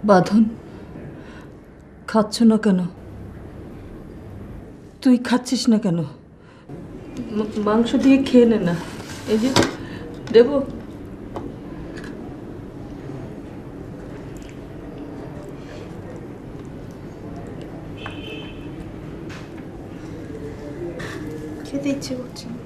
বাঁধন, খাচ্ছ না কেন? তুই খাচ্ছিস না কেন? মাংস দিয়ে খেয়ে নে না। এই যে দেবো। খেতে ইচ্ছে করছে না।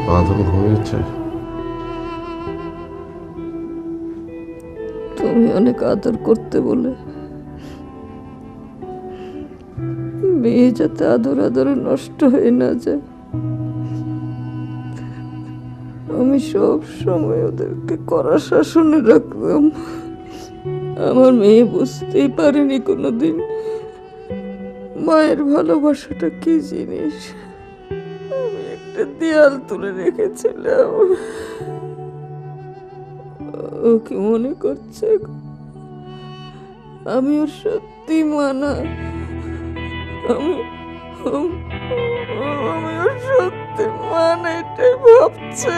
বাঁধন ঘুমিয়েছে? তুমি অনেক আদর করতে বলে মেয়ে যাতে আদর আদরে নষ্ট হয়ে না যায়, আমি সব সময় ওদেরকে কড়া শাসনে রাখতাম। আমার মেয়ে বুঝতেই পারেনি কোনোদিন মায়ের ভালোবাসাটা কি জিনিস। আমি একটা দেয়াল তুলে রেখেছিলাম। ও কি মনে করছে আমি ওর সত্যি মানা? আমি আমি ওর সত্যি মানে এটাই ভাবছে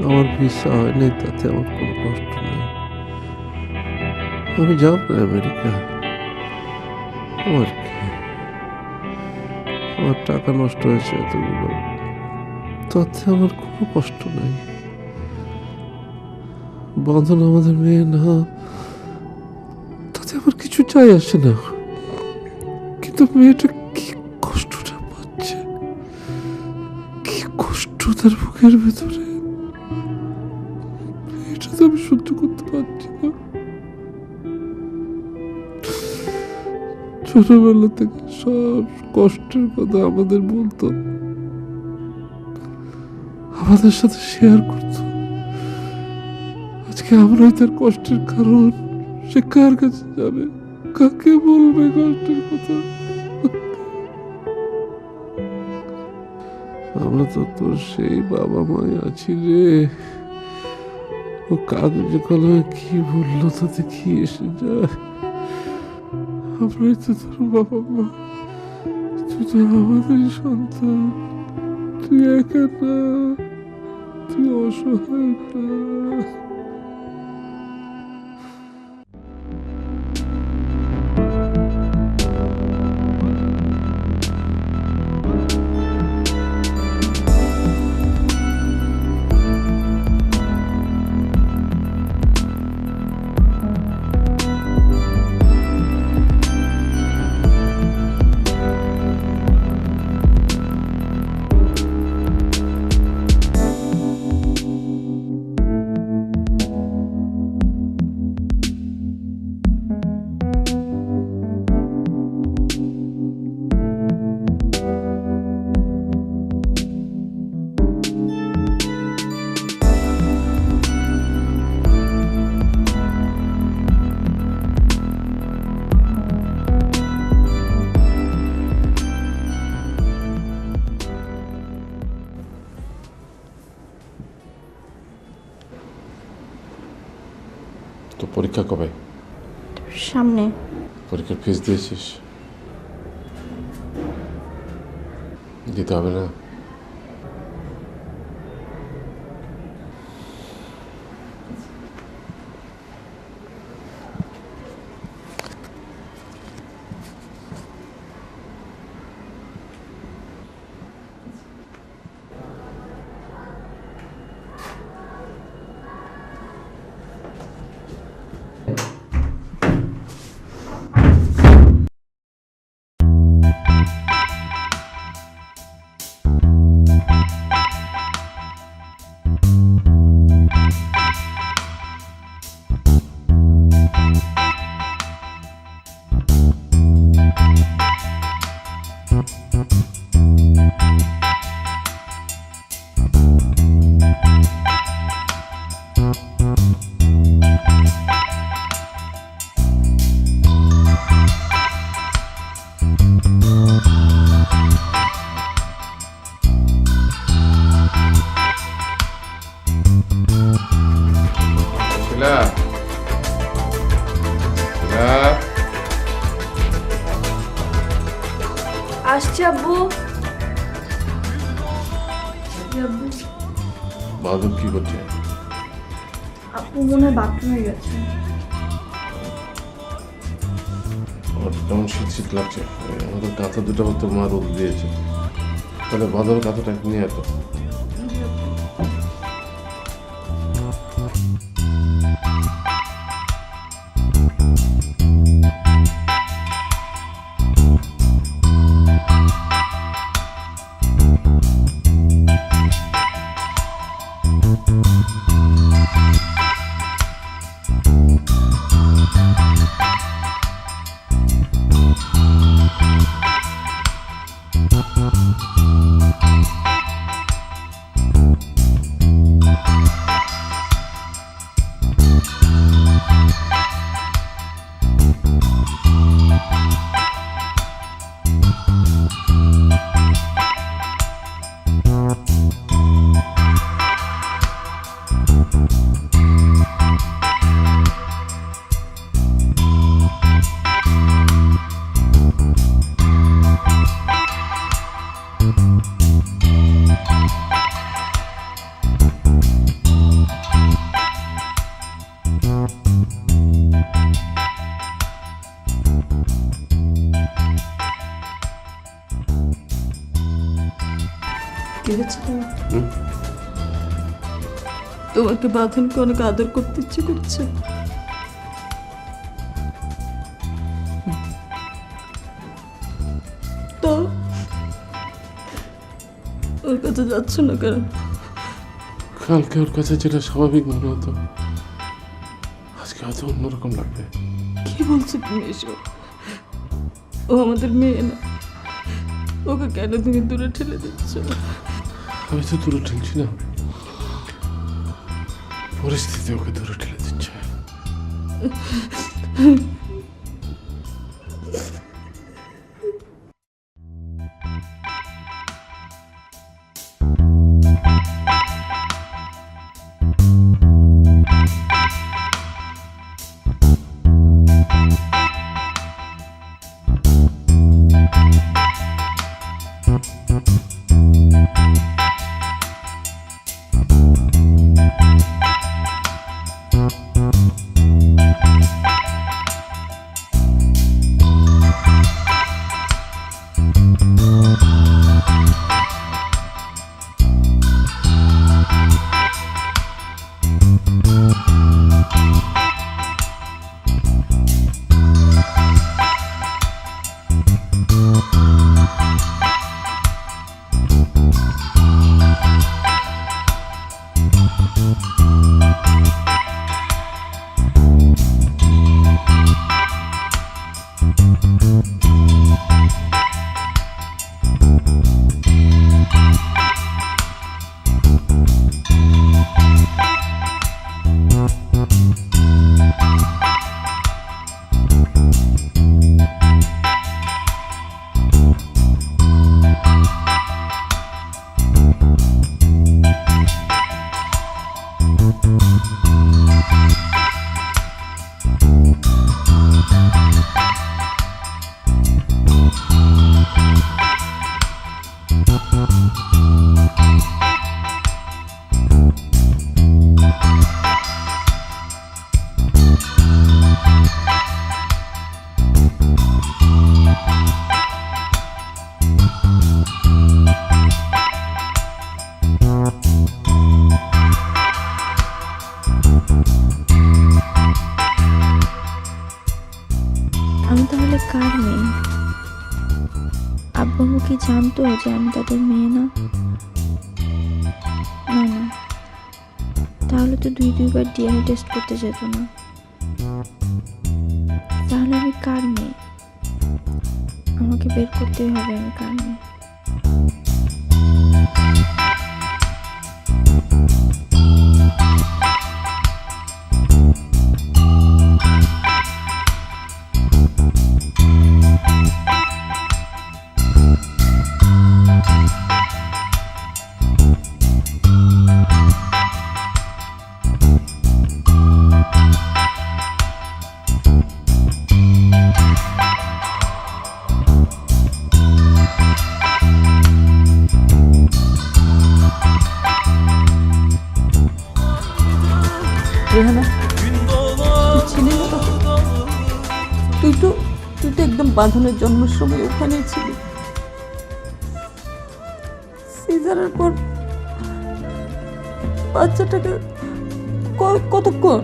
আমার ভিসা হয়নি, তাতে আমার কোনো কষ্ট নেই। আমি যাব না আমেরিকা। আমার কি, আমার টাকা নষ্ট হয়েছে এতগুলো, তাতে আমার কোনো কষ্ট নাই। বাঁধন আমাদের মেয়ে না, তাতে আমার কিছু চাই আসে না। কিন্তু মেয়েটা কি কষ্টটা পাচ্ছে, কি কষ্ট তার বুকের ভেতরে, এটা তো আমি সহ্য করতে পারছি না। ছোটবেলা থেকে সব কষ্টের কথা আমাদের বলতো, আমাদের সাথে শেয়ার করতো। আজকে আমরাই তার কষ্টের কারণ। সে কার কাছে যাবে, কাকে বলবে কষ্টের কথা? আমরা তো তোর সেই বাবা মাই আছি রে। ও কাগজে কলমে কি বললো তাতে কি এসে যায়? আমরাই তো তোর বাবা মা, তুই তো আমাদের সন্তান। তুই একা না, তুই অসহায় না। পরীক্ষা কবে? সামনে। পরীক্ষার ফিস দিয়েছিস? দিতে হবে না? শিলা, শিলা, আসছে আব্বু। বাদল কি করছে? আপু মনে হয় বাথরুমে গেছে। আমার কেমন শীত শীত লাগছে। আমাদের কাঁথা দুটো তো মা রোদ দিয়েছে। তাহলে বাদল কাঁথাটা নিয়ে এত কি হয়েছে তোমার? তোমাকে বাঁধনকে অনেক আদর করতে ইচ্ছে করছে। তো ওর কাছে যাচ্ছ না কেন? কালকে ওর কাছে যেটা স্বাভাবিক মনে হতো আজকে হয়তো অন্যরকম লাগবে। কি বলছো তুমি এসব? ও আমাদের মেয়ে না, ওকে কেন তুমি দূরে ঠেলে দিচ্ছ? আমি তো দূরে ঠেলছি না, পরিস্থিতি ওকে দূরে ঠেলে দিচ্ছে। আমি তাহলে কার মেয়ে? আব্বু আম্মু কি জানতো যে আমি তাদের মেয়ে না? না না, তাহলে তো দুইবার ডিএনএ টেস্ট করতে যেত না। তাহলে আমি কার মেয়ে? আমাকে বের করতেই হবে আমি কার মেয়ে। রেহানা, তুই ছিলি না তখন? তুই তো একদম বাঁধনের জন্মের সময় ওখানেই ছিলি। সিজারের পর বাচ্চাটাকে কতক্ষণ?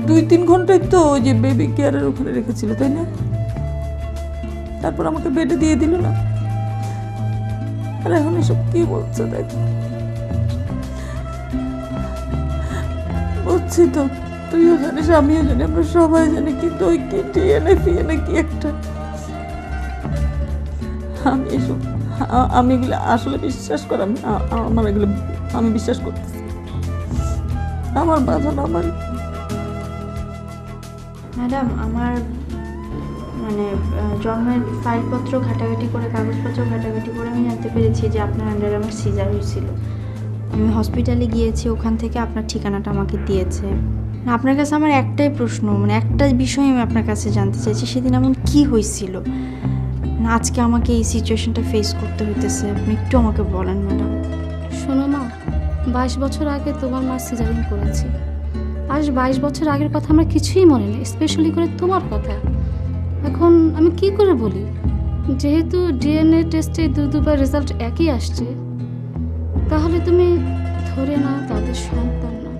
2-3 ঘন্টায় তো ওই যে বেবি কেয়ারের ওখানে রেখেছিল, তাই না? তারপর আমাকে বেডে দিয়ে দিল না। আর এখন এসব কি বলছে দেখ। বুঝছি তো, তুইও জানিস, আমিও জানি, আমরা সবাই জানি, কিন্তু ওই কি ডিএনএ ফিএনএ কি একটা। আমি এগুলো আসলে বিশ্বাস করি, আমার এগুলো আমি বিশ্বাস করতেছি। আমার বাঁধন আমার। ম্যাডাম, আমার মানে জন্মের ফাইলপত্র ঘাটাঘাটি করে, কাগজপত্র ঘাটাঘাটি করে আমি জানতে পেরেছি যে আপনার আন্ডারে আমার সিজার হয়েছিল। আমি হসপিটালে গিয়েছি, ওখান থেকে আপনার ঠিকানাটা আমাকে দিয়েছে। আপনার কাছে আমার একটাই প্রশ্ন, মানে একটা বিষয় আমি আপনার কাছে জানতে চাইছি, সেদিন এমন কি হয়েছিল আজকে আমাকে এই সিচুয়েশনটা ফেস করতে হইতেছে? আপনি একটু আমাকে বলেন ম্যাডাম। শোনো মা, 22 বছর আগে তোমার মা সিজারিং করেছে। আজ 22 বছর আগের কথা আমার কিছুই মনে নেই, স্পেশালি করে তোমার কথা। এখন আমি কি করে বলি? যেহেতু ডিএনএ টেস্টে দুবার রেজাল্ট একই আসছে, তাহলে তুমি ধরে না তাদের সন্তান না।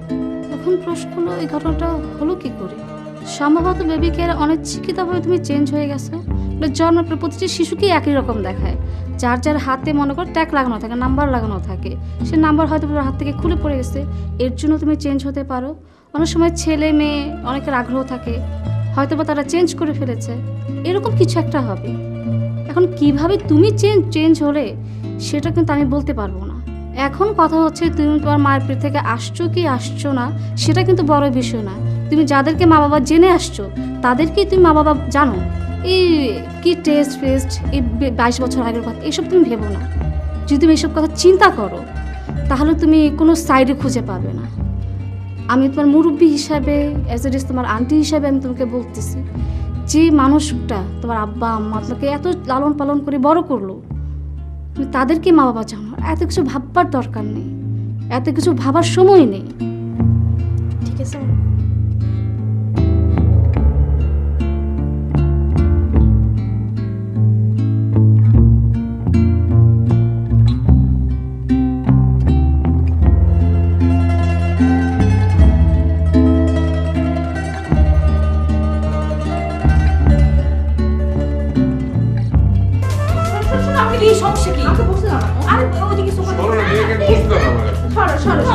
এখন প্রশ্ন হলো, এই ঘটনাটা হলো কি করে? সম্ভবত বেবি কেয়ার অনিচ্ছাকৃতভাবে তুমি চেঞ্জ হয়ে গেছো। জন্মের পর প্রতিটি শিশুকেই একই রকম দেখায়, যার যার হাতে মনে করো ট্যাগ লাগানো থাকে, নাম্বার লাগানো থাকে। সে নাম্বার হয়তো তোমার হাত থেকে খুলে পড়ে গেছে, এর জন্য তুমি চেঞ্জ হতে পারো। অনেক সময় ছেলে মেয়ে অনেকের আগ্রহ থাকে, হয়তো বা তারা চেঞ্জ করে ফেলেছে, এরকম কিছু একটা হবে। এখন কিভাবে তুমি চেঞ্জ হলে সেটা কিন্তু আমি বলতে পারবো না। এখন কথা হচ্ছে, তুমি তোমার মায়ের পেট থেকে আসছো কি আসছো না, সেটা কিন্তু বড় বিষয় না। তুমি যাদেরকে মা বাবা জেনে আসছো তাদেরকেই তুমি মা বাবা জানো। এই কি টেস্ট এই 22 বছর আগের কথা এসব তুমি ভেবো না। যদি তুমি এসব কথা চিন্তা করো তাহলে তুমি কোনো সাইডে খুঁজে পাবে না। আমি তোমার মুরব্বী হিসাবে, অ্যাজ ইট ইজ তোমার আন্টি হিসাবে আমি তোমাকে বলতেছি, যে মানুষটা তোমার আব্বা আম্মা তোমাকে এত লালন পালন করে বড় করলো, তুমি তাদেরকে মা বাবা জানো। এত কিছু ভাববার দরকার নেই, এত কিছু ভাবার সময় নেই। ঠিক আছে।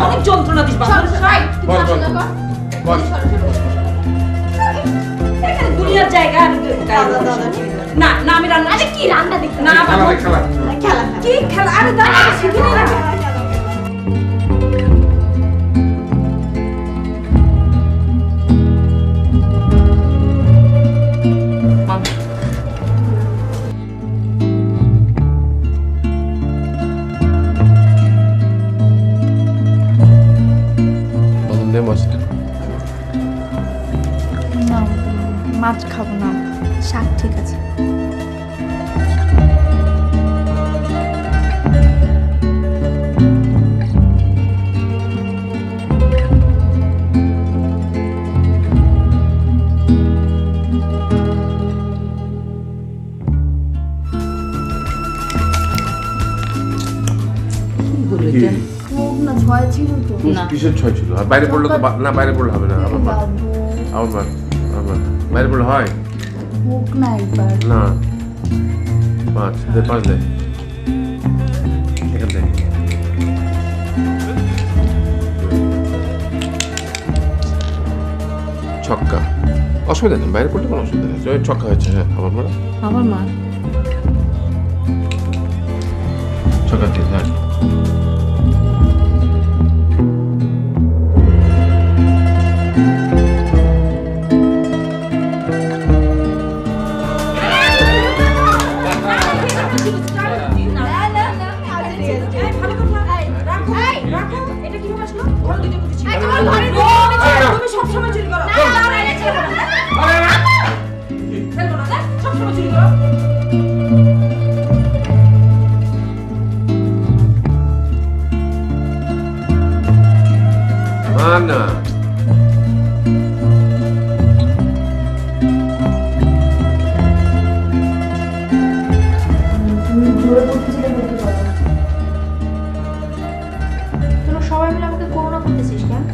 অনেক যন্ত্রণা দিস দুনিয়ার জায়গা। না না, আমি রান্না কি রান্না দেখি না, কি খেলা? আরে দাঁড়া, শিখে নি না। না, মাছ খাবো না, শাক ঠিক আছে। এটা হোক না, ছয় ছিল তো। না। কিসের ছয় ছিল? আর বাইরে পড়লে তো না, বাইরে পড়লে হবে না। আবার মার, দাদু, আবার মার, বাইরে পড়লে হয় হোক না একবার। না। 5 দে, 5 দে, এখান থেকে ছক্কা। অসুবিধা নেই, বাইরে পড়লে কোনো অসুবিধা নেই। ছক্কা হয়েছে, হ্যাঁ। আবার মারা, আবার মা ছক্কা ঠিক, হ্যাঁ। না, তোরা সবাই মিলে আমাকে করোনা করতেছিস কেন?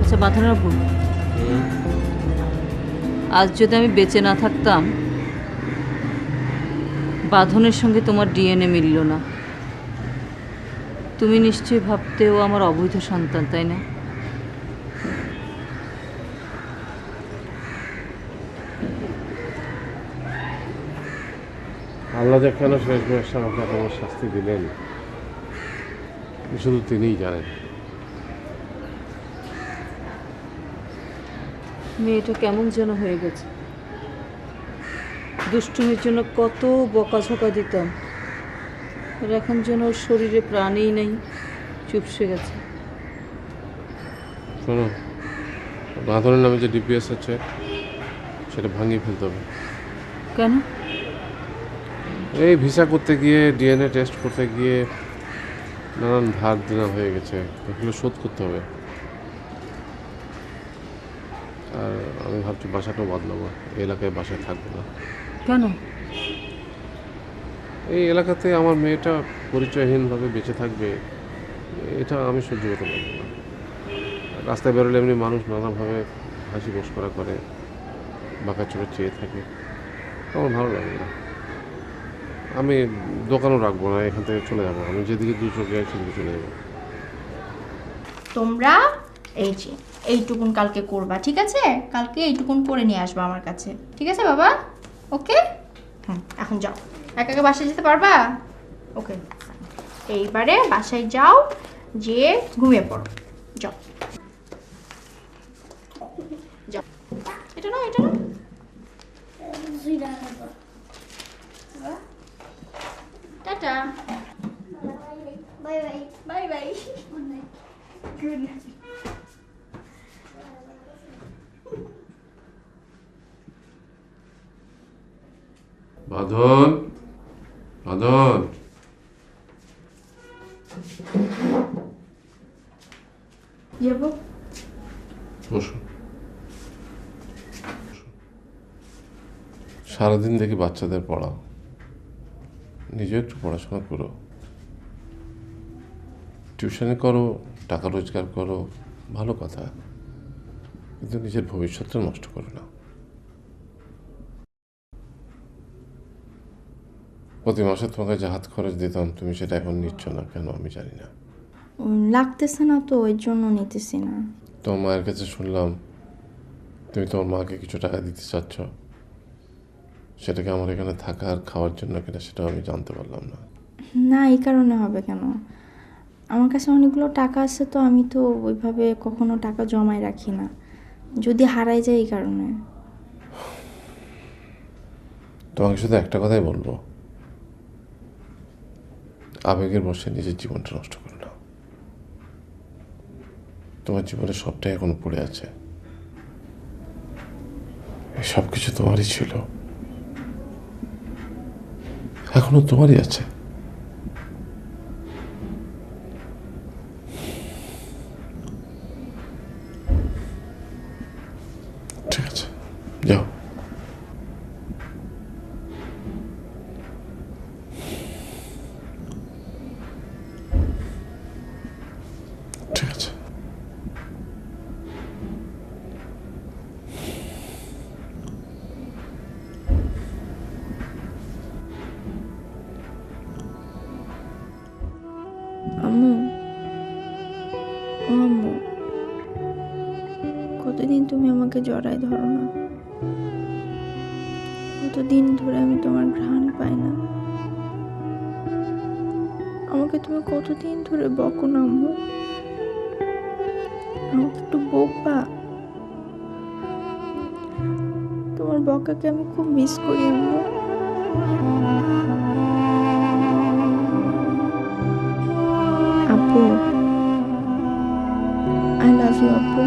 আচ্ছা বাঁধানোর আপু, আজ যদি আমি বেঁচে না থাকতাম, বাঁধনের সঙ্গে তোমার ডিএনএ মিলল না, তুমি নিশ্চয়ই ভাবতে ও আমার অবৈধ সন্তান, তাই না? আল্লাহ যে কেন শেষ বয়সে আমাকে এত বড় শাস্তি দিলেন শুধু তিনিই জানেন। মেয়েটা কেমন যেন হয়ে গেছে। দুষ্টুমির জন্য কত বকাঝকা দিতাম, আর এখন যেন ওর শরীরে প্রাণেই নেই, চুপসে গেছে। শোনো, বাঁধনের নামে যে ডিপিএস আছে সেটা ভাঙিয়ে ফেলতে হবে। কেন? এই ভিসা করতে গিয়ে, ডিএনএ টেস্ট করতে গিয়ে নানান ধার দেনা হয়ে গেছে, এগুলো শোধ করতে হবে। আর আমি ভাবছি বাসাটাও বদলাবো, এই এলাকায় বাসায় থাকবো না। কেন? এই এলাকাতে আমার মেয়েটা পরিচয়হীনভাবে বেঁচে থাকবে, এটা আমি সহ্য করতে পারবো না। রাস্তায় বেরোলে এমনি মানুষ নানাভাবে হাসি মস্করা করে, বাঁকা চোখে চেয়ে থাকে, আমার ভালো লাগে না। আমি দোকানও রাখবো না, এখান থেকে চলে যাবো। আমি যেদিকে দু চোখে যাই সেদিকে চলে যাবো। তোমরা এই যে এইটুকুন কালকে করবা, ঠিক আছে? কালকে এইটুকুন করে নিয়ে আসবা আমার কাছে, ঠিক আছে বাবা? ওকে, হুম, এখন যাও। একা একা বাসায় যেতে পারবা? ওকে, এইবারে বাসায় যাও, যেয়ে ঘুমিয়ে পড়ো। যাও যাও, এটা না, এটা না। Tata, bye bye, bye bye, good night, good night. বাঁধন, বাঁধন, যাবো। বসো। সারাদিন দেখি বাচ্চাদের পড়াও, নিজে একটু পড়াশোনা করো, টিউশনে করো, টাকা রোজগার করো, ভালো কথা, কিন্তু নিজের ভবিষ্যৎটা নষ্ট করো না। প্রতি মাসে তোমাকে যে হাত খরচ দিতাম, তুমি সেটা এখন নিচ্ছ না কেন আমি জানি না। লাগতেছে না তো, ওই জন্য নিতেছি না। তোমার মায়ের কাছে শুনলাম তুমি তোমার মাকে কিছু টাকা দিতে চাচ্ছ, সেটাকে আমার এখানে থাকা আর খাওয়ার জন্য কিনা সেটাও আমি জানতে পারলাম না। না, এই কারণে হবে কেন? আমার কাছে অনেকগুলো টাকা আছে, তো আমি তো ওইভাবে কখনো টাকা জমায় রাখি না, যদি হারাই যায় এই কারণে। তোমাকে শুধু একটা কথাই বলবো, আবেগের বশে নিজের জীবনটা নষ্ট করো না। তোমার জীবনে সবটাই এখন পড়ে আছে, সব কিছু তোমারই ছিল, এখনো তোমারই আছে। ঠিক আছে, যাও। ঠিক আছে। আম্মু, ও আম্মু, কতদিন তুমি আমাকে জড়ায় ধরো না? কতদিন ধরে আমি তোমার ঘ্রাণ পাই না? আমাকে তুমি কতদিন ধরে বকো না আম্মু? আমাকে একটু বকবা? তোমার বকাকে আমি খুব মিস করি আম্মু। আপু, আই লাভ ইউ আপু।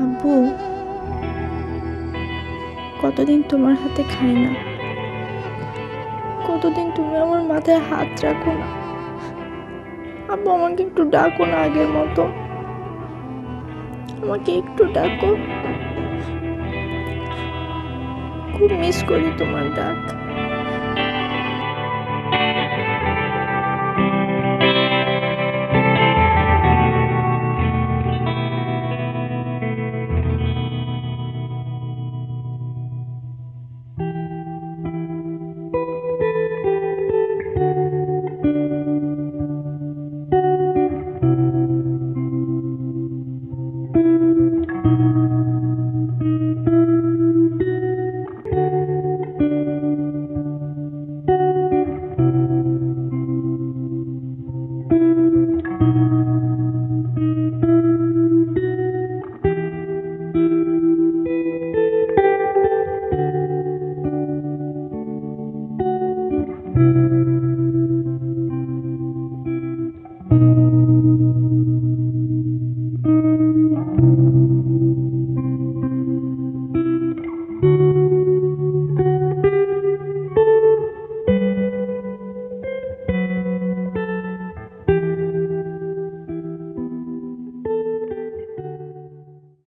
আব্বু, কতদিন তোমার হাতে খাই না, কতদিন তুমি আমার মাথায় হাত রাখো না। আব্বু, আমাকে একটু ডাকো না আগের মতো, আমাকে একটু ডাকো, খুব মিস করি তোমার ডাক।